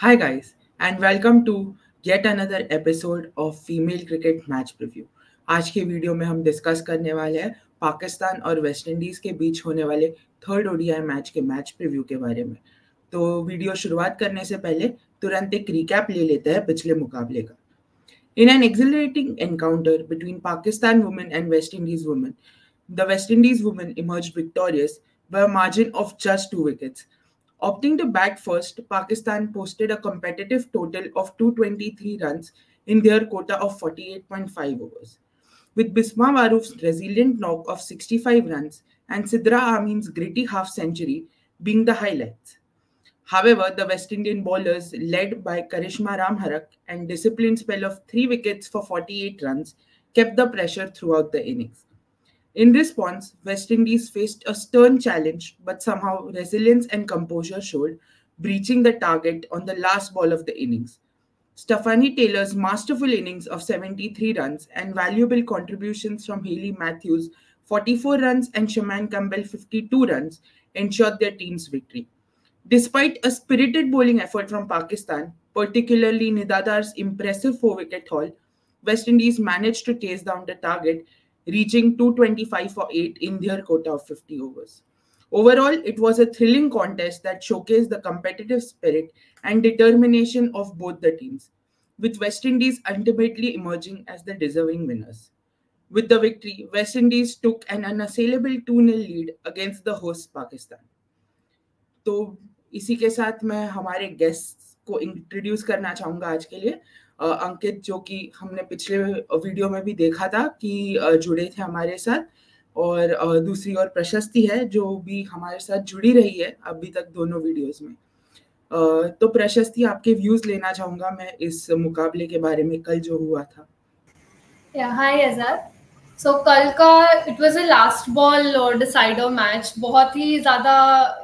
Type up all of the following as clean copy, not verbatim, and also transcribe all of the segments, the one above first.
Hi, guys, and welcome to yet another episode of female cricket match preview. आज के video में हम discuss करने वाले हैं पाकिस्तान और वेस्ट इंडीज के बीच होने वाले थर्ड ओडीआई मैच के मैच प्रीव्यू के बारे में। तो वीडियो शुरुआत करने से पहले तुरंत एक रिकैप ले लेते हैं पिछले मुकाबले का। In an exhilarating encounter between Pakistan women and West Indies women, the West Indies women emerged victorious by a margin of just 2 wickets. Opting to bat first, Pakistan posted a competitive total of 223 runs in their quota of 48.5 overs, with Bisma Maruf's resilient knock of 65 runs and Sidra Amin's gritty half century being the highlights. However, the West Indian bowlers, led by Karishma Ramharak and disciplined spell of 3 wickets for 48 runs, kept the pressure throughout the innings. In response, West Indies faced a stern challenge, but somehow resilience and composure showed, breaching the target on the last ball of the innings. Stephanie Taylor's masterful innings of 73 runs and valuable contributions from Hayley Matthews, 44 runs, and Shaman Campbell, 52 runs, ensured their team's victory. Despite a spirited bowling effort from Pakistan, particularly Nidadar's impressive 4 wicket haul, West Indies managed to chase down the target, reaching 225 for 8 in their quota of 50 overs. Overall, it was a thrilling contest that showcased the competitive spirit and determination of both the teams, with West Indies ultimately emerging as the deserving winners. With the victory, West Indies took an unassailable 2-0 lead against the host Pakistan. तो इसी के साथ मैं हमारे guest को introduce करना चाहूँगा आज के लिए। अंकित, जो कि हमने पिछले वीडियो में भी देखा था कि जुड़े थे हमारे साथ, और दूसरी ओर प्रशस्ति है जो भी हमारे साथ जुड़ी रही है अभी तक दोनों वीडियोस में। तो प्रशस्ति, आपके व्यूज लेना चाहूँगा मैं इस मुकाबले के बारे में, कल जो हुआ था। हाय आजाद। सो कल का it was a last ball और डिसाइडर मैच। बहुत ही ज़्यादा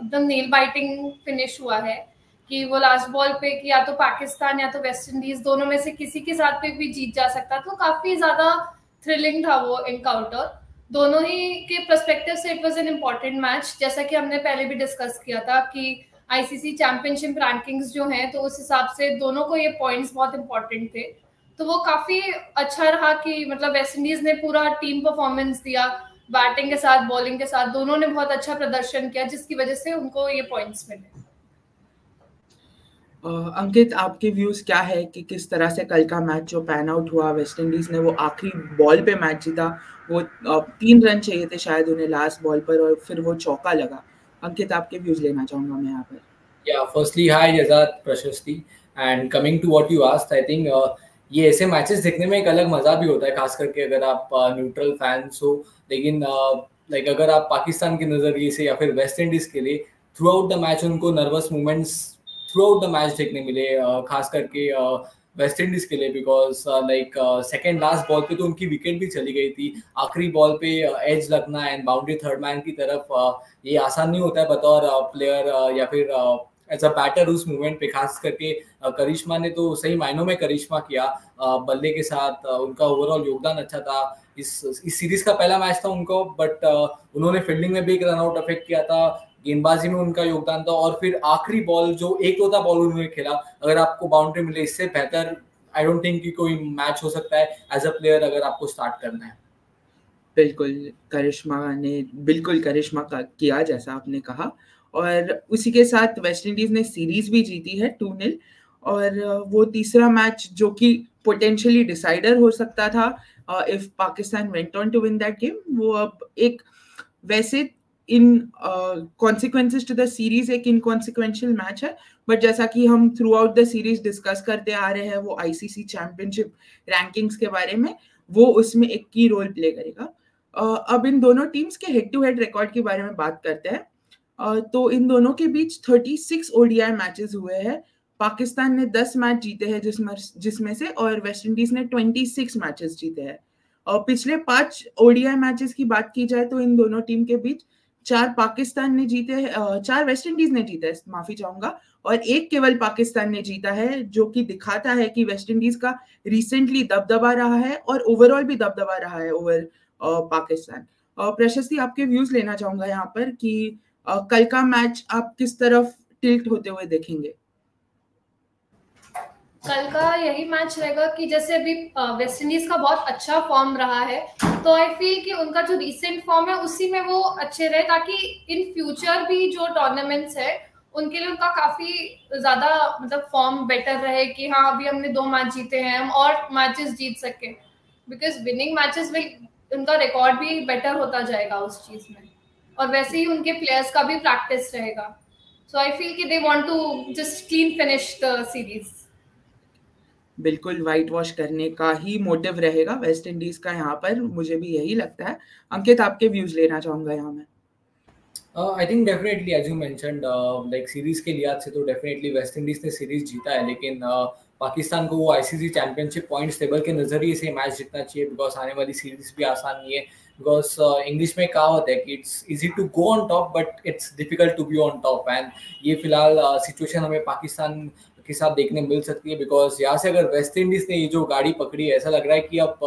एकदम नेल बाइटिंग फिनिश हुआ है कि वो लास्ट बॉल पे कि या तो पाकिस्तान या तो वेस्ट इंडीज दोनों में से किसी के साथ पे भी जीत जा सकता। तो काफ़ी ज़्यादा थ्रिलिंग था वो एनकाउंटर। दोनों ही के पर्सपेक्टिव से it was an important match. जैसा कि हमने पहले भी डिस्कस किया था कि आईसीसी चैंपियनशिप रैंकिंग्स जो हैं तो उस हिसाब से दोनों को ये पॉइंट्स बहुत इंपॉर्टेंट थे। तो वो काफी अच्छा रहा कि मतलब वेस्ट इंडीज ने पूरा टीम परफॉर्मेंस दिया, बैटिंग के साथ बॉलिंग के साथ दोनों ने बहुत अच्छा प्रदर्शन किया, जिसकी वजह से उनको ये पॉइंट्स मिले। अंकित, आपके व्यूज क्या है कि किस तरह से कल का मैच जो पैन आउट हुआ? वेस्ट इंडीज ने वो आखिरी बॉल पे मैच जीता, वो 3 रन चाहिए थे शायद उन्हें लास्ट बॉल पर, और फिर वो चौका लगा। अंकित, आपके व्यूज लेना चाहूंगा मैं यहाँ पर। Firstly hi Azad, Prashasti, and coming to what you asked, I think ये ऐसे मैचेस देखने में एक अलग मजा भी होता है, खास करके अगर आप न्यूट्रल फैंस हो। लेकिन लाइक अगर आप पाकिस्तान के नजरिए से या फिर वेस्ट इंडीज के लिए, थ्रू आउट द मैच उनको nervous moments through out the match देखने मिले, खास करके वेस्ट इंडीज के लिए, because like second last ball पे तो उनकी विकेट भी चली गई थी। आखिरी बॉल पे एज लगना एंड बाउंड्री थर्ड मैन की तरफ, ये आसान नहीं होता है बतौर प्लेयर या फिर एज अ बैटर उस मूवमेंट पे। खास करके करिश्मा ने तो सही मायनों में करिश्मा किया बल्ले के साथ। उनका ओवरऑल योगदान अच्छा था। इस सीरीज का पहला मैच था उनको, बट उन्होंने फील्डिंग में भी एक रनआउट अफेक्ट किया था, गेंदबाजी में उनका योगदान था, और फिर आखिरी बॉल जो एक लौता बॉल उन्होंने खेला, अगर आपको बाउंड्री मिले इससे बेहतर आई डोंट थिंक कि कोई मैच हो सकता है एज अ प्लेयर अगर आपको स्टार्ट करना है। बिल्कुल, करिश्मा ने बिल्कुल करिश्मा का किया जैसा आपने कहा, और उसी के साथ वेस्ट इंडीज ने सीरीज भी जीती है 2-0, और वो तीसरा मैच जो कि पोटेंशियली डिसाइडर हो सकता था if Pakistan went on to win that game, वो अब एक वैसे in consequences to the series एक इनकॉन्सिक्वेंशियल मैच है, बट जैसा कि हम throughout the series discuss करते आ रहे हैं वो आईसीसी चैंपियनशिप रैंकिंग्स के बारे में, वो उसमें एक की रोल प्ले करेगा। अब इन दोनों टीम्स के हेड टू हेड रिकॉर्ड के बारे में बात करते हैं। तो इन दोनों के बीच 36 ओडीआई मैचेस हुए हैं। पाकिस्तान ने 10 मैच जीते हैं जिसमें से, और वेस्ट इंडीज ने 26 मैचेस जीते हैं। और पिछले 5 ओडीआई मैचेस की बात की जाए तो इन दोनों टीम के बीच 4 पाकिस्तान ने जीते हैं, 4 वेस्ट इंडीज ने जीते हैं, माफी चाहूंगा, और एक केवल पाकिस्तान ने जीता है, जो कि दिखाता है कि वेस्ट इंडीज का रिसेंटली दबदबा रहा है और ओवरऑल भी दबदबा रहा है ओवर पाकिस्तान। प्रशस्ति, आपके व्यूज लेना चाहूंगा यहाँ पर कि कल का मैच आप किस तरफ टिल्ट होते हुए देखेंगे? कल का यही मैच रहेगा कि जैसे अभी वेस्ट इंडीज का बहुत अच्छा फॉर्म रहा है, तो आई फील कि उनका जो रीसेंट फॉर्म है उसी में वो अच्छे रहे, ताकि इन फ्यूचर भी जो टूर्नामेंट्स है उनके लिए उनका काफी ज्यादा मतलब फॉर्म बेटर रहे कि हाँ अभी हमने 2 मैच जीते हैं, हम और मैचेस जीत सके, बिकॉज विनिंग मैचेस विल उनका रिकॉर्ड भी बेटर होता जाएगा उस चीज में, और वैसे ही उनके प्लेयर्स का भी प्रैक्टिस रहेगा. सो आई फील कि they want to just clean finish the series. बिल्कुल वाइट वॉश करने का ही मोटिव रहेगा वेस्ट इंडीज का यहाँ पर, मुझे भी यही लगता है. अंकित, आपके व्यूज लेना चाहूंगा यहाँ में. I think definitely as you mentioned, like series के लिहाज से तो डेफिनेटली वेस्ट इंडीज ने सीरीज जीता है, लेकिन पाकिस्तान को वो आईसीसी चैंपियनशिप पॉइंट्स टेबल के नजरिए से मैच जीतना चाहिए, बिकॉज आने वाली सीरीज भी आसान नहीं है. बिकॉज इंग्लिश में कहावत है कि it's easy to go on top but it's difficult to be on top, and ये फिलहाल सिचुएशन हमें पाकिस्तान के साथ देखने मिल सकती है. बिकॉज यहाँ से अगर वेस्ट इंडीज ने ये जो गाड़ी पकड़ी है, ऐसा लग रहा है कि अब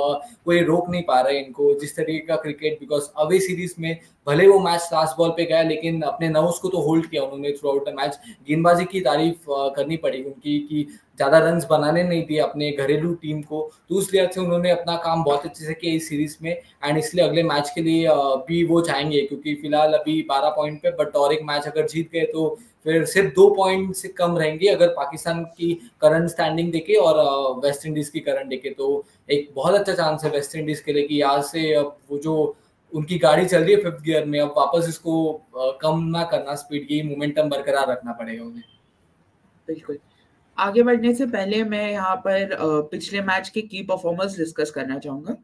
कोई रोक नहीं पा रहा है इनको जिस तरीके का क्रिकेट. बिकॉज अवे सीरीज में भले वो मैच लास्ट बॉल पे गया, लेकिन अपने नर्व्स को तो होल्ड किया उन्होंने थ्रू आउट द मैच. गेंदबाजी की तारीफ करनी पड़ी उनकी कि ज़्यादा रन्स बनाने नहीं दिए अपने घरेलू टीम को, तो उस लिहाज से उन्होंने अपना काम बहुत अच्छे से किया इस सीरीज में. एंड इसलिए अगले मैच के लिए भी वो चाहेंगे, क्योंकि फिलहाल अभी 12 पॉइंट पे, बट और एक मैच अगर जीत गए तो फिर सिर्फ 2 पॉइंट से कम रहेंगे अगर पाकिस्तान की करंट स्टैंडिंग देखे और वेस्ट इंडीज की करंट देखे. तो एक बहुत अच्छा चांस है वेस्ट इंडीज के लिए कि यहाँ से अब वो जो उनकी गाड़ी चल रही है 5th गियर में, अब वापस इसको कम ना करना स्पीड की, मोमेंटम बरकरार रखना पड़ेगा उन्हें. बिल्कुल. आगे बढ़ने से पहले मैं यहाँ पर पिछले मैच के की परफॉर्मर्स डिस्कस करना चाहूंगा.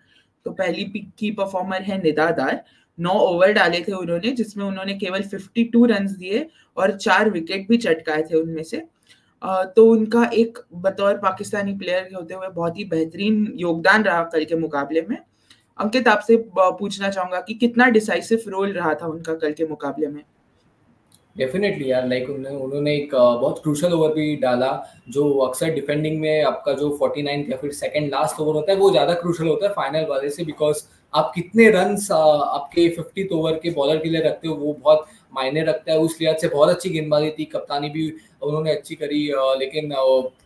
तो पहली की परफॉर्मर है निदा दार. 9 ओवर डाले थे उन्होंने, जिसमें उन्होंने केवल 52 रन दिए और 4 विकेट भी चटकाए थे उनमें से. तो उनका एक बतौर पाकिस्तानी प्लेयर के होते हुए बहुत ही बेहतरीन योगदान रहा कल के मुकाबले में. अंकित, आपसे पूछना चाहूंगा कि कितना डिसाइसिव रोल रहा था उनका कल के मुकाबले में. डेफिनेटली यार, लाइक उन्होंने एक बहुत क्रूशल ओवर भी डाला, जो अक्सर डिफेंडिंग में आपका जो 49 या फिर सेकंड लास्ट ओवर होता है वो ज़्यादा क्रूशल होता है फाइनल वाले से. बिकॉज आप कितने रन्स आपके 50th ओवर के बॉलर के लिए रखते हो वो बहुत मायने रखता है. उस लिहाज से बहुत अच्छी गेंदबाजी थी, कप्तानी भी उन्होंने अच्छी करी, लेकिन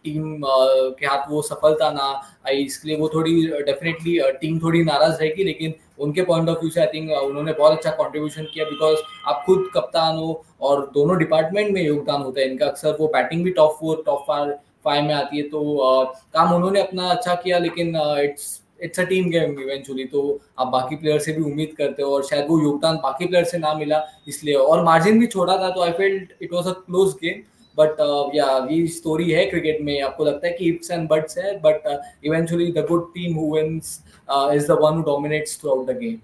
टीम के हाथ वो सफलता ना आई, इसके लिए वो थोड़ी डेफिनेटली टीम थोड़ी नाराज रहेगी. लेकिन उनके पॉइंट ऑफ व्यू से आई थिंक उन्होंने बहुत अच्छा कंट्रीब्यूशन किया. बिकॉज आप खुद कप्तान हो और दोनों डिपार्टमेंट में योगदान होता है इनका. अक्सर वो बैटिंग भी टॉप 4 टॉप 5 में आती है, तो काम उन्होंने अपना अच्छा किया. लेकिन it's a team game eventually, तो आप बाकी प्लेयर से भी उम्मीद करते हो और शायद वो योगदान बाकी प्लेयर से ना मिला इसलिए, और मार्जिन भी छोड़ा था, तो I felt it was a close game. But या ये स्टोरी है क्रिकेट में, आपको लगता है कि इफ्स एंड बट्स है, but eventually the good team who wins is the one who dominates throughout the game.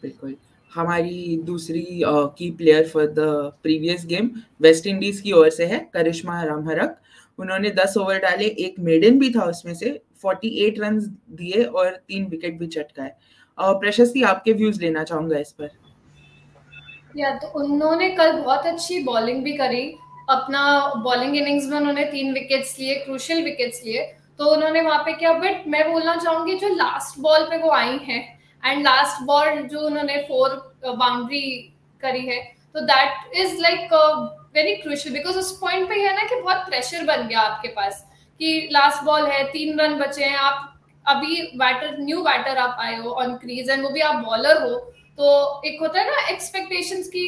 बिल्कुल. हमारी दूसरी की player for the previous game West Indies की ओर से है करिश्मा रामहरक. उन्होंने 10 ओवर डाले, एक मेडन भी था उसमें से, 48 रन दिए और 3 विकेट भी चटकाए. प्रशस्ति, आपके व्यूज लेना चाहूंगा इस पर. तो उन्होंने कल बहुत अच्छी बॉलिंग भी करी. अपना बॉलिंग इनिंग्स में उन्होंने 3 विकेट्स लिए, क्रूशियल विकेट्स लिए, तो उन्होंने वहां पे क्या. बट मैं बोलना चाहूंगी जो लास्ट बॉल पे वो आई हैं एंड लास्ट बॉल जो उन्होंने 4 बाउंड्री करी है, तो that is like very crucial. Because उस पॉइंट पे है ना कि बहुत प्रेशर बन गया आपके पास कि लास्ट बॉल है, 3 रन बचे हैं, आप अभी न्यू बैटर आप आए हो ऑन क्रीज एंड वो भी आप बॉलर हो, तो एक होता है ना एक्सपेक्टेशंस की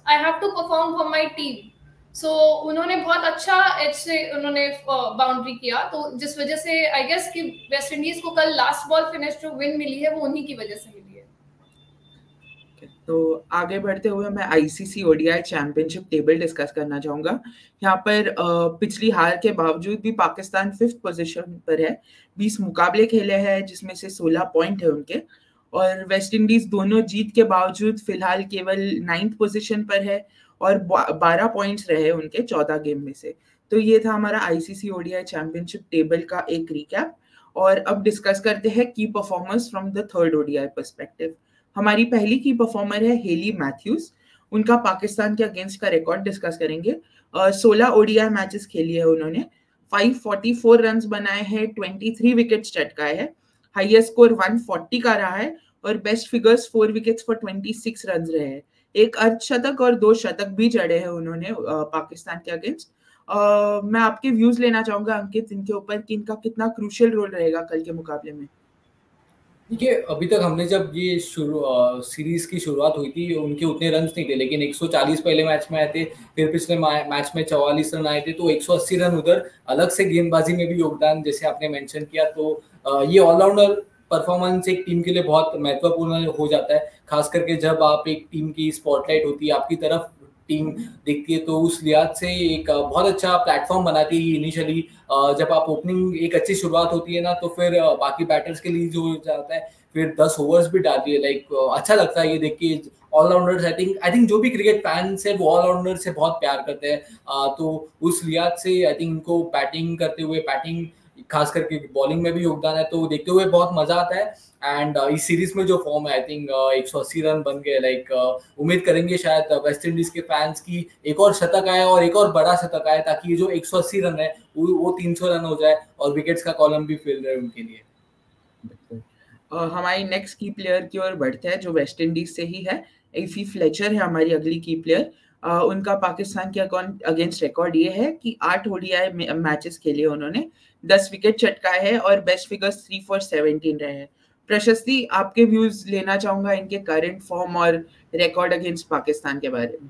I have to perform for my team. So उन्होंने बहुत अच्छा एज से उन्होंने बाउंड्री किया, तो जिस वजह से आई गेस कि वेस्ट इंडीज को कल लास्ट बॉल फिनिश जो विन मिली है वो उन्हीं की वजह से मिली है. तो आगे बढ़ते हुए मैं ICC ODI championship table discuss करना चाहूंगा. यहाँ पर पिछली हार के बावजूद भी पाकिस्तान 5th पोजीशन पर है. 20 मुकाबले खेले हैं जिसमें से 16 पॉइंट है उनके, और वेस्ट इंडीज दोनों जीत के बावजूद फिलहाल केवल 9th पोजीशन पर है और 12 पॉइंट्स रहे उनके 14 गेम में से. तो ये था हमारा आईसीसी ओडीआई चैंपियनशिप टेबल का एक रिकैप. और अब डिस्कस करते हैं की performance from the 3rd ODI perspective. हमारी पहली की परफॉर्मर है हेली मैथ्यूज. उनका पाकिस्तान के अगेंस्ट का रिकॉर्ड डिस्कस करेंगे. 16 ओडीआई मैचेस खेली है उन्होंने, 544 रन बनाए हैं, 23 विकेट्स चटकाए हैं, हाईएस्ट स्कोर 140 का रहा है और best figures 4 wickets for 26 run रहे हैं. एक अर्धशतक और 2 शतक भी जड़े हैं उन्होंने पाकिस्तान के अगेंस्ट. मैं आपके व्यूज लेना चाहूंगा अंकित इनके ऊपर कि इनका कितना क्रूशियल रोल रहेगा कल के मुकाबले में। देखिए, अभी तक हमने जब ये सीरीज की शुरुआत हुई थी उनके उतने रन नहीं थे, लेकिन 140 पहले मैच में आए थे, फिर पिछले मैच में 44 रन आए थे, तो 180 रन उधर अलग से गेंदबाजी में भी योगदान जैसे आपने मेंशन किया। तो ये ऑलराउंडर परफॉर्मेंस एक टीम के लिए बहुत महत्वपूर्ण हो जाता है, खास करके जब आप एक टीम की स्पॉटलाइट होती है आपकी तरफ टीम देखती है, तो उस लिहाज से एक बहुत अच्छा प्लेटफॉर्म बनाती है इनिशियली। जब आप ओपनिंग एक अच्छी शुरुआत होती है ना, तो फिर बाकी बैटर्स के लिए जो जाता है फिर 10 ओवर्स भी डालती है। लाइक अच्छा लगता है ये देख के। ऑलराउंडर्स आई थिंक जो भी क्रिकेट फैंस है वो ऑलराउंडर से बहुत प्यार करते हैं, तो उस लिहाज से आई थिंक इनको बैटिंग करते हुए, बैटिंग खास करके बॉलिंग में भी योगदान है, तो देखते हुए बहुत मजा आता है। एंड इस सीरीज में जो फॉर्म है आई थिंक 180 रन बन गए। लाइक उम्मीद करेंगे शायद वेस्ट इंडीज के फैंस की एक और शतक आए और एक और बड़ा शतक आए, ताकि ये जो 180 रन है वो 300 रन हो जाए और विकेट्स का कॉलम भी फिल रहे उनके लिए। हमारी नेक्स्ट की प्लेयर की ओर बढ़ते हैं जो वेस्ट इंडीज से ही है। एफी फ्लेचर है हमारी अगली की प्लेयर। उनका पाकिस्तान के अगेंस्ट रिकॉर्ड ये है कि 8 ओडीआई मैचेस खेले उन्होंने, 10 विकेट चटकाए हैं और बेस्ट फिगर्स 3 for 17 रहे हैं। प्रशस्ति, आपके व्यूज लेना चाहूंगा इनके करंट फॉर्म और रिकॉर्ड अगेंस्ट पाकिस्तान के बारे में।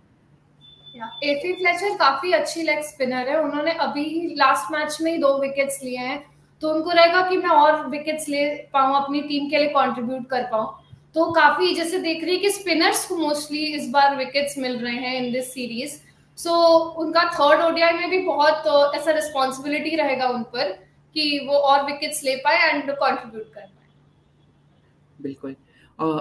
एफी फ्लेचर काफी अच्छी लेग स्पिनर है, उन्होंने अभी लास्ट मैच में ही 2 विकेट्स लिए हैं, तो उनको रहेगा कि मैं और विकेट्स ले पाऊँ, अपनी टीम के लिए कंट्रीब्यूट कर पाऊँ। तो काफी जैसे देख रही है कि स्पिनर्स को मोस्टली इस बार विकेट्स मिल रहे हैं इन दिस सीरीज, सो उनका थर्ड ओडीआई में भी बहुत ऐसा रिस्पॉन्सिबिलिटी रहेगा उन पर कि वो और विकेट्स ले पाए एंड कंट्रीब्यूट कर पाए। बिल्कुल।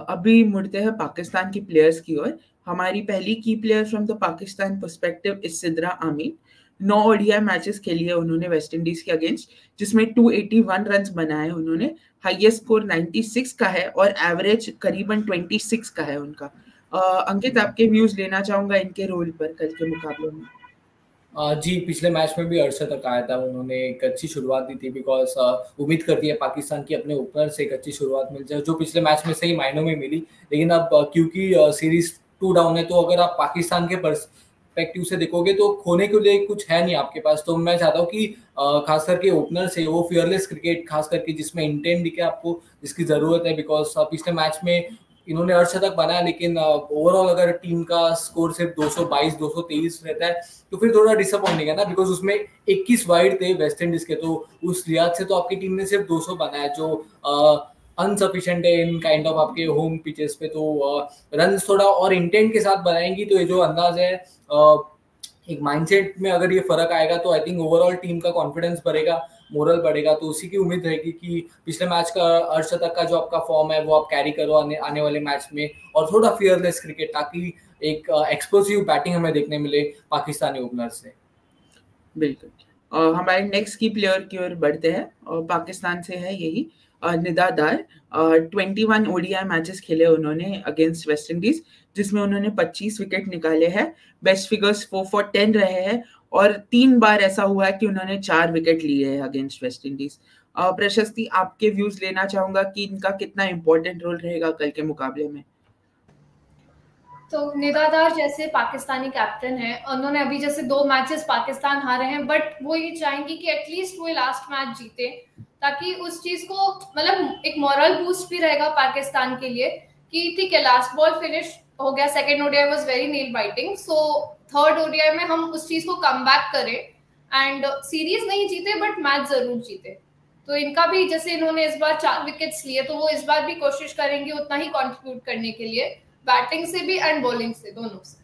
अभी मुड़ते हैं पाकिस्तान की प्लेयर्स की ओर। हमारी पहली की player from the Pakistan perspective is Sidra आमीन। 9 ओडीआई मैचेस खेली है उन्होंने वेस्ट इंडीज के अगेंस्ट, जिसमें 281 रन्स बनाए उन्होंने। हाईएस्ट स्कोर 96 का है और एवरेज करीबन 26 का है उनका। अंकित, आपके व्यूज लेना चाहूंगा इनके रोल पर कल के मुकाबले में। जी, पिछले मैच में भी अर्शद आया था, उन्होंने एक अच्छी शुरुआत दी थी, बिकॉज उम्मीद करती है पाकिस्तान की अपने ओपनर से एक अच्छी शुरुआत मिल जाए, जो पिछले मैच में सही मायनों में मिली। लेकिन अब क्योंकि सीरीज 2 डाउन है, तो अगर आप पाकिस्तान के पर्सपेक्टिव से देखोगे तो खोने के लिए कुछ है नहीं आपके पास। तो मैं चाहता हूँ कि खास करके ओपनर से वो फियरलेस क्रिकेट, खास करके जिसमें इंटेंट दिखे आपको, जिसकी जरूरत है। बिकॉज पिछले मैच में इन्होंने अर्धशतक बनाया, लेकिन ओवरऑल अगर टीम का स्कोर सिर्फ 222 223 रहता है तो फिर थोड़ा डिसअपॉइंटिंग है ना, बिकॉज उसमें 21 वाइड थे वेस्ट इंडीज के, तो उस लिहाज से तो आपकी टीम ने सिर्फ 200 बनाया, जो अनसफिशिएंट है इन काइंड ऑफ आपके होम पिचेस पे। तो रन थोड़ा और इंटेंट के साथ बनाएंगी तो ये जो अंदाज है, एक माइंडसेट में अगर ये फर्क आएगा तो आई थिंक ओवरऑल टीम का कॉन्फिडेंस बढ़ेगा, मोरल बढ़ेगा। तो उसी की उम्मीद रहेगी कि पिछले मैच का अर्धशतक का जो आपका फॉर्म है वो आप कैरी करो आने वाले मैच में, और थोड़ा फियरलेस क्रिकेट, ताकि एक एक्सप्लोसिव बैटिंग हमें देखने मिले पाकिस्तानी ओपनर से। बिल्कुल। हमारे नेक्स्ट की प्लेयर की ओर बढ़ते हैं, और पाकिस्तान से है यही निदा दार। 21 ओडीआई मैचेस खेले उन्होंने अगेंस्ट वेस्ट इंडीज, जिसमें उन्होंने 25 विकेट निकाले हैं। बेस्ट फिगर्स 4 for 10 रहे हैं और 3 बार ऐसा हुआ है कि उन्होंने 4 विकेट लिए हैं अगेंस्ट वेस्ट इंडीज। प्रशस्ति, आपके व्यूज लेना चाहूंगा कि इनका कितना इंपॉर्टेंट रोल रहेगा कल के मुकाबले में। तो निदा दार जैसे पाकिस्तानी कैप्टन है, उन्होंने अभी जैसे 2 मैचेस पाकिस्तान हारे हैं, बट वो ये चाहेंगे कि एटलीस्ट वो लास्ट मैच जीते, ताकि उस चीज को मतलब एक मॉरल बूस्ट भी रहेगा पाकिस्तान के लिए कि ठीक है लास्ट बॉल फिनिश हो गया, second ODI was very nail biting, so third ODI में हम उस चीज को कम बैक करें एंड सीरीज नहीं जीते बट मैच जरूर जीते। तो इनका भी जैसे इन्होंने इस बार 4 विकेट्स लिए, तो वो इस बार भी कोशिश करेंगे उतना ही कंट्रीब्यूट करने के लिए, बैटिंग से भी एंड बॉलिंग से, दोनों से।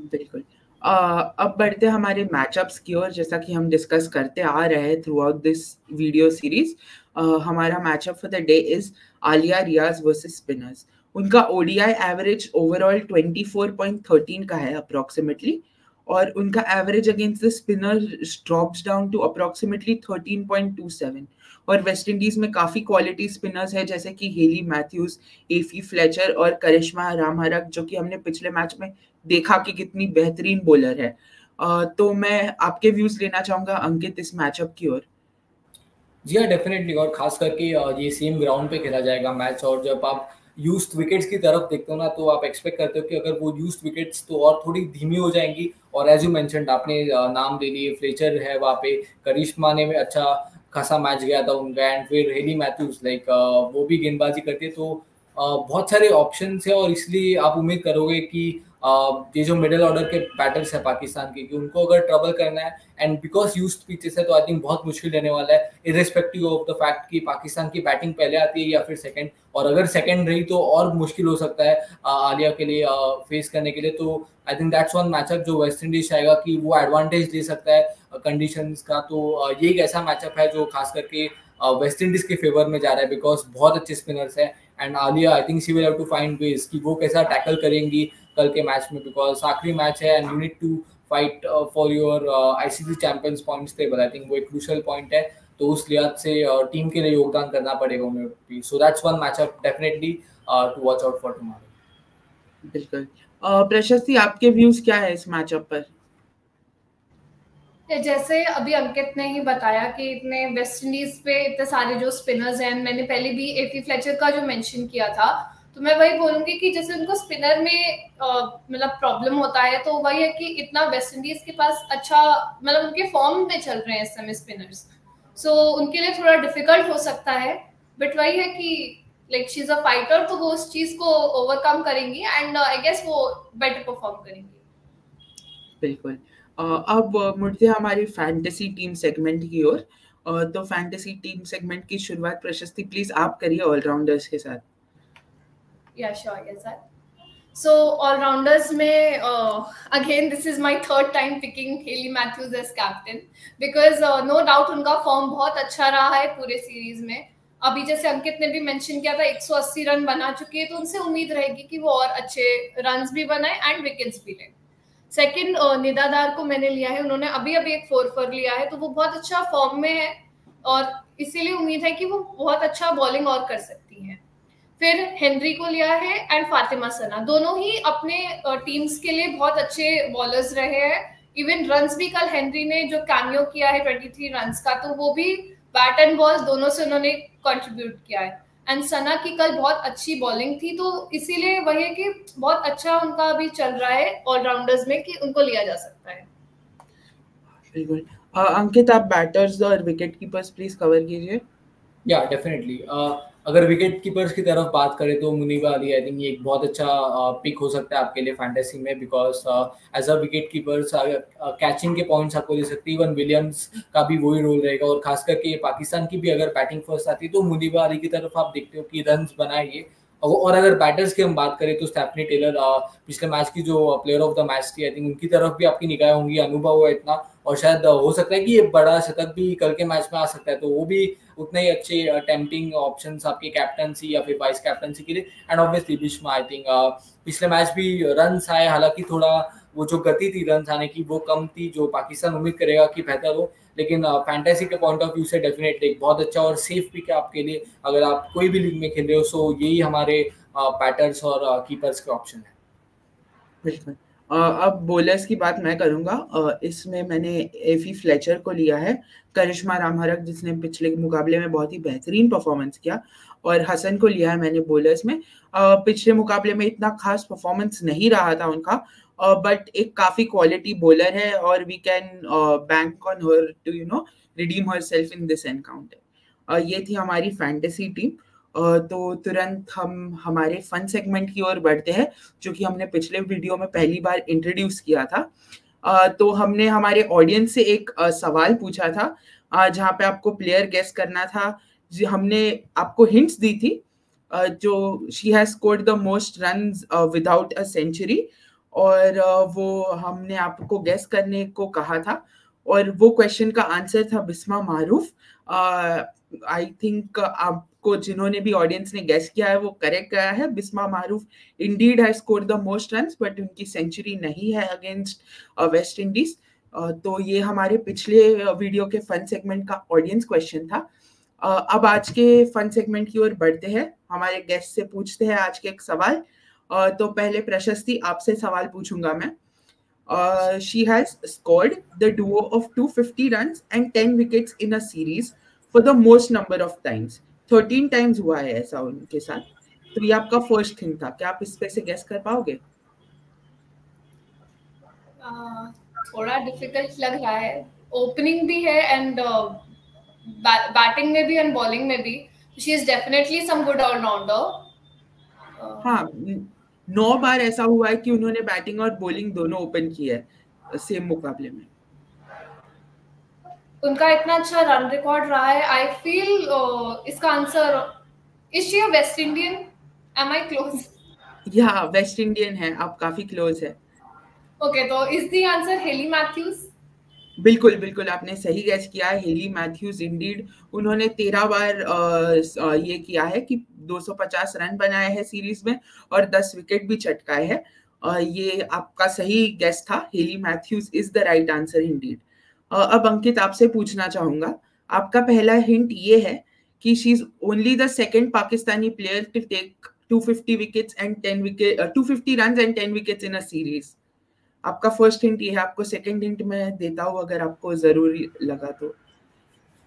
बिल्कुल। अब बढ़ते हैं हमारे मैचअप्स की ओर। जैसा कि हम डिस्कस करते आ रहे हैं throughout this video series, हमारा matchup for the day is Aliya Riaz versus spinners. उनका ओडीआई एवरेज ओवरऑल 24.13 का है अप्रोक्सीमेटली, और उनका average against the spinner drops down to approximately 13.27। और वेस्ट इंडीज में काफी क्वालिटी स्पिनर्स है, जैसे कि हेली मैथ्यूज, एफी फ्लेचर और करिश्मा रामहरक, जो कि हमने पिछले मैच में देखा कि कितनी बेहतरीन बॉलर है। तो मैं आपके व्यूज लेना चाहूंगा अंकित इस मैचअप की ओर। जी हाँ, डेफिनेटली, और खास करके ये सेम ग्राउंड पे खेला जाएगा मैच, और जब आप यूज्ड विकेट्स की तरफ देखते हो ना, तो आप एक्सपेक्ट करते हो कि अगर वो यूज्ड विकेट्स तो और थोड़ी धीमी हो जाएंगी और एज यू मेंशनड आपने नाम ले लिए, फ्लेचर है वहाँ पे, करिश्मा ने अच्छा खासा मैच गया था उनका, एंड फिर हेली मैथ्यूज लाइक वो भी गेंदबाजी करती है, तो बहुत सारे ऑप्शंस है और इसलिए आप उम्मीद करोगे कि ये जो मिडिल ऑर्डर के बैटर्स है पाकिस्तान के, कि उनको अगर ट्रबल करना है एंड बिकॉज यूज्ड पिचेस है तो आई थिंक बहुत मुश्किल रहने वाला है, इर्रेस्पेक्टिव ऑफ द फैक्ट कि पाकिस्तान की बैटिंग पहले आती है या फिर सेकंड, और अगर सेकंड रही तो और मुश्किल हो सकता है आलिया के लिए फेस करने के लिए। तो I think that's one matchup जो वेस्ट इंडीज चाहेगा कि वो एडवांटेज ले सकता है कंडीशंस का। तो ये एक ऐसा मैचअप है जो खास करके वेस्ट इंडीज के फेवर में जा रहा है, बिकॉज बहुत अच्छे स्पिनर्स है, and Aaliyah I think she will have to find ways कि वो कैसा टैकल करेंगी कल के मैच में, बिकॉज आखिरी मैच है and you need to fight for your ICC champions points table. I think वो एक क्रूशियल पॉइंट है, तो उस लिहाज से टीम के लिए योगदान करना पड़ेगा उन्हें भी। So that's one matchup definitely to watch out for tomorrow. बिल्कुल। प्रशस्ति, आपके व्यूज क्या है इस मैचअप पर? जैसे अभी अंकित ने ही बताया कि इतने वेस्ट इंडीज पे इतने सारे जो स्पिनर्स हैं, मैंने पहले भी एफी फ्लेचर का जो मेंशन किया था, तो मैं वही बोलूंगी कि जैसे उनको स्पिनर में मतलब प्रॉब्लम होता है, तो वही है कि इतना वेस्ट इंडीज के पास अच्छा मतलब उनके फॉर्म में चल रहे हैं इस समय स्पिनर्स, सो उनके लिए थोड़ा डिफिकल्ट हो सकता है, बट वही है कि like she is a fighter, तो वो उस चीज को ओवरकम करेंगी एंड आई गेस वो बेटर परफॉर्म करेंगी। बिल्कुल। अब मुड़ते हैं हमारी फैंटेसी टीम सेगमेंट की ओर। तो फैंटेसी टीम सेगमेंट की शुरुआत प्रशस्ति प्लीज आप करिए ऑलराउंडर्स के साथ। Yeah, sure, yes, sir. So all-rounders में again this is my third time picking Hayley Matthews as captain because no doubt उनका फॉर्म बहुत अच्छा रहा है पूरे सीरीज में। अभी जैसे अंकित ने भी मेंशन किया था 180 रन बना चुकी है, तो उनसे उम्मीद रहेगी कि वो और अच्छे रन्स भी बनाए एंड विकेट्स भी लें। सेकंड निदादार को मैंने लिया है, उन्होंने अभी अभी एक 4 लिया है, तो वो बहुत अच्छा फॉर्म में है और इसीलिए उम्मीद है कि वो बहुत अच्छा बॉलिंग और कर सकती है। फिर हेनरी को लिया है एंड फातिमा सना, दोनों ही अपने टीम्स के लिए बहुत अच्छे बॉलर्स रहे हैं। इवन रन्स भी कल हेनरी ने जो कैमियो किया है 23 रन्स का, तो वो भी बैट एंड बॉल दोनों से उन्होंने कंट्रीब्यूट किया है। एंड सना की कल बहुत अच्छी बॉलिंग थी, तो इसीलिए वही है कि बहुत अच्छा उनका अभी चल रहा है ऑलराउंडर्स में कि उनको लिया जा सकता है। बिल्कुल। अंकित, आप बैटर्स और विकेट कीपर्स प्लीज कवर कीजिए। या डेफिनेटली अगर विकेट कीपर्स की तरफ बात करें तो मुनीबा अली आई थिंक ये एक बहुत अच्छा पिक हो सकता है आपके लिए फैंटेसी में, because as a wicket keepers catching के पॉइंट्स आपको दे सकती है। इवन विलियम्स का भी वही रोल रहेगा, और खास करके पाकिस्तान की भी अगर बैटिंग फर्स्ट आती है तो मुनीबा अली की तरफ आप देखते हो कि रन्स बनाए ये। और अगर बैटर्स की हम बात करें तो स्टेफनी टेलर पिछले मैच की जो प्लेयर ऑफ द मैच थी, आई थिंक उनकी तरफ भी आपकी निगाहें होंगी, अनुभव है इतना, और शायद हो सकता है कि ये बड़ा शतक भी कल के मैच में आ सकता है, तो वो भी उतने ही अच्छे टेम्पटिंग ऑप्शंस आपके कैप्टनसी या फिर वाइस कैप्टनसी के लिए। एंड ऑब्वियसली बिश्मा, आई थिंक पिछले मैच भी रन्स आए, हालांकि थोड़ा वो जो गति थी रन्स आने की वो कम थी, जो पाकिस्तान उम्मीद करेगा कि बेहतर हो, लेकिन फैंटेसी के पॉइंट ऑफ व्यू से डेफिनेटली एक बहुत अच्छा और सेफ पिक है आपके लिए अगर आप कोई भी लीग में खेल रहे हो। सो यही हमारे बैटर्स और कीपर्स के ऑप्शन है। बिल्कुल। अब बॉलर्स की बात मैं करूंगा। इसमें मैंने एफी फ्लेचर को लिया है, करिश्मा रामहरक जिसने पिछले मुकाबले में बहुत ही बेहतरीन परफॉर्मेंस किया, और हसन को लिया है मैंने बॉलर्स में। पिछले मुकाबले में इतना खास परफॉर्मेंस नहीं रहा था उनका, बट एक काफी क्वालिटी बॉलर है और we can bank on her to redeem herself in this encounter. ये थी हमारी फैंटेसी टीम। तो तुरंत हम हमारे फन सेगमेंट की ओर बढ़ते हैं, जो कि हमने पिछले वीडियो में पहली बार इंट्रोड्यूस किया था। तो हमने हमारे ऑडियंस से एक सवाल पूछा था, जहाँ पे आपको प्लेयर गेस करना था। हमने आपको हिंट्स दी थी, जो she has scored the most runs without a century, और वो हमने आपको गेस करने को कहा था, और वो क्वेश्चन का आंसर था बिस्मा मारूफ। आई थिंक आपको जिन्होंने भी ऑडियंस ने गेस किया है वो करेक्ट गया है। Bismah Maroof indeed has scored the most runs, but उनकी सेंचुरी नहीं है अगेंस्ट वेस्ट इंडीज। तो ये हमारे पिछले वीडियो के फन सेगमेंट का ऑडियंस क्वेश्चन था। अब आज के फन सेगमेंट की ओर बढ़ते हैं, हमारे गेस्ट से पूछते हैं आज के एक सवाल। तो पहले प्रशस्ति, आपसे सवाल पूछूंगा मैं। She has scored the duo of 250 runs and 10 wickets in a series for the most number of times. 13 times हुआ है ऐसा उनके साथ। तो ये आपका फर्स्ट थिंग था, क्या आप इस पे से गेस कर पाओगे? थोड़ा डिफिकल्ट लग रहा है, ओपनिंग भी है एंड बैटिंग में भी एंड बॉलिंग में भी. She is definitely some good allrounder. हाँ, 9 बार ऐसा हुआ है कि उन्होंने बैटिंग और बॉलिंग दोनों ओपन की है सेम मुकाबले में. उनका इतना अच्छा रन रिकॉर्ड रहा है. आई फील इसका answer, is she a West Indian? Am I close? या वेस्ट इंडियन है, आप काफी क्लोज है. ओके, तो is the answer Hayley Matthews? बिल्कुल बिल्कुल, आपने सही गैस किया. Hayley Matthews indeed. उन्होंने 13 बार ये किया है कि 250 रन बनाए हैं सीरीज में और 10 विकेट भी चटकाए हैं. ये आपका सही गैस था. Hayley Matthews is the right answer Indeed. अब अंकित, आपसे पूछना चाहूंगा. आपका पहला हिंट ये है कि she is only the second Pakistani player to take 250 wickets and 10 wicket 250 run and 10 wickets in a series. आपका फर्स्ट हिंट ये है. आपको सेकंड हिंट मैं देता हूँ अगर आपको जरूरी लगा तो.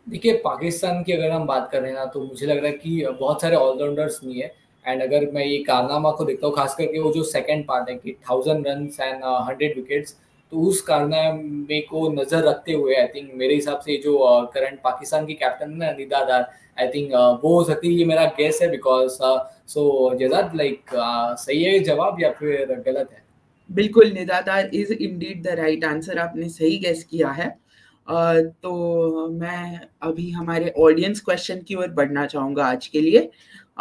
देखिए, पाकिस्तान की अगर हम बात कर रहे हैं ना, तो मुझे लग रहा है कि बहुत सारे ऑलराउंडर्स नहीं है. एंड अगर मैं ये कारनामा को देखता हूँ, खास करके वो जो सेकंड पार्ट है कि 1000 रन एंड 100 विकेट्स, तो उस कारनामे को नजर रखते हुए आई थिंक मेरे हिसाब से जो करंट पाकिस्तान की कैप्टन है ना, निदा दार, आई थिंक वो हो सकती है. ये मेरा गेस है. बिकॉज सो जज़ाद, लाइक सही है जवाब या फिर गलत है? बिल्कुल, निदा दार is Indeed the right answer. आपने सही गेस किया है. तो मैं अभी हमारे ऑडियंस क्वेश्चन की ओर बढ़ना चाहूँगा आज के लिए.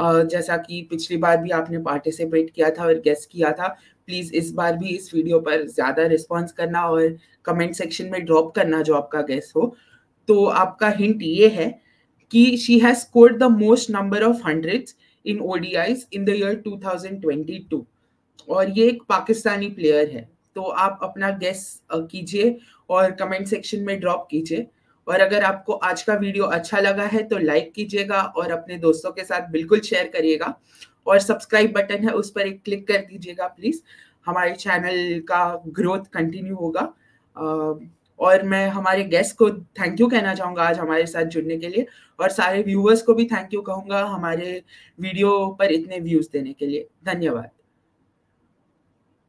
जैसा कि पिछली बार भी आपने पार्टिसिपेट किया था और गेस किया था, प्लीज़ इस बार भी इस वीडियो पर ज़्यादा रिस्पॉन्स करना और कमेंट सेक्शन में ड्रॉप करना जो आपका गेस हो. तो आपका हिंट ये है कि she has scored the most number of hundreds in ODIs in the year 2022 और ये एक पाकिस्तानी प्लेयर है. तो आप अपना गेस कीजिए और कमेंट सेक्शन में ड्रॉप कीजिए. और अगर आपको आज का वीडियो अच्छा लगा है तो लाइक कीजिएगा और अपने दोस्तों के साथ बिल्कुल शेयर करिएगा. और सब्सक्राइब बटन है, उस पर एक क्लिक कर दीजिएगा प्लीज़. हमारे चैनल का ग्रोथ कंटिन्यू होगा. और मैं हमारे गेस्ट को थैंक यू कहना चाहूँगा आज हमारे साथ जुड़ने के लिए. और सारे व्यूअर्स को भी थैंक यू कहूँगा हमारे वीडियो पर इतने व्यूज़ देने के लिए. धन्यवाद.